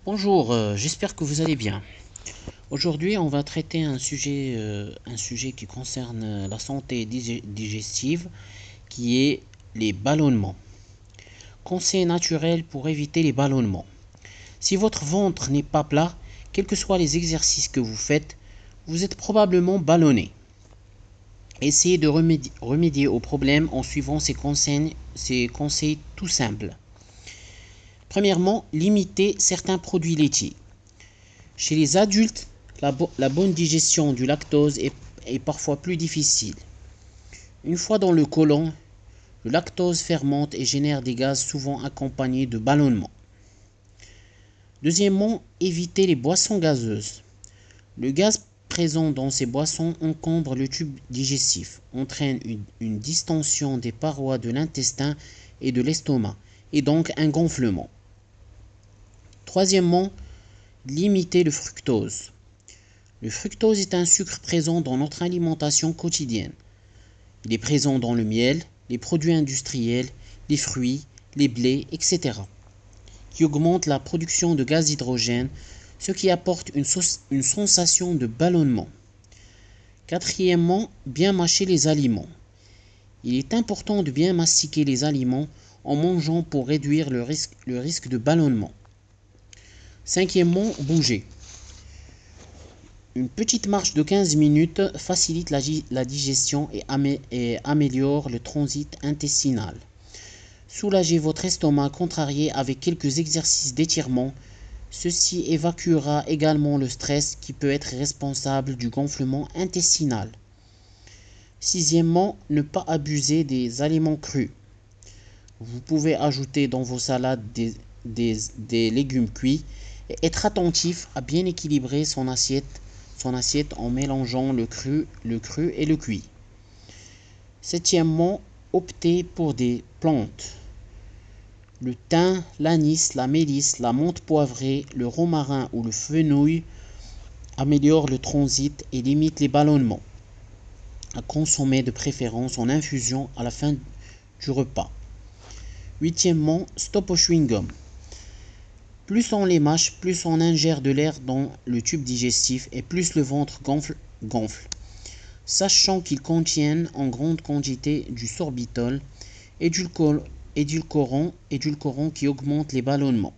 Bonjour, j'espère que vous allez bien. Aujourd'hui, on va traiter un sujet qui concerne la santé digestive, qui est les ballonnements. Conseils naturels pour éviter les ballonnements. Si votre ventre n'est pas plat, quels que soient les exercices que vous faites, vous êtes probablement ballonné. Essayez de remédier au problème en suivant ces conseils tout simples. Premièrement, limitez certains produits laitiers. Chez les adultes, la bonne digestion du lactose est parfois plus difficile. Une fois dans le côlon, le lactose fermente et génère des gaz souvent accompagnés de ballonnements. Deuxièmement, évitez les boissons gazeuses. Le gaz présent dans ces boissons encombre le tube digestif, entraîne une distension des parois de l'intestin et de l'estomac, et donc un gonflement. Troisièmement, limitez le fructose. Le fructose est un sucre présent dans notre alimentation quotidienne. Il est présent dans le miel, les produits industriels, les fruits, les blés, etc., qui augmente la production de gaz hydrogène, ce qui apporte une sensation de ballonnement. Quatrièmement, bien mâcher les aliments. Il est important de bien mastiquer les aliments en mangeant pour réduire le risque de ballonnement. Cinquièmement, bouger. Une petite marche de 15 minutes facilite la digestion et améliore le transit intestinal. Soulagez votre estomac contrarié avec quelques exercices d'étirement. Ceci évacuera également le stress qui peut être responsable du gonflement intestinal. Sixièmement, ne pas abuser des aliments crus. Vous pouvez ajouter dans vos salades des légumes cuits et être attentif à bien équilibrer son assiette en mélangeant le cru et le cuit. Septièmement, optez pour des plantes. Le thym, l'anis, la mélisse, la menthe poivrée, le romarin ou le fenouil améliorent le transit et limitent les ballonnements. À consommer de préférence en infusion à la fin du repas. Huitièmement, stop au chewing-gum. Plus on les mâche, plus on ingère de l'air dans le tube digestif et plus le ventre gonfle. Sachant qu'ils contiennent en grande quantité du sorbitol, édulcorant qui augmente les ballonnements.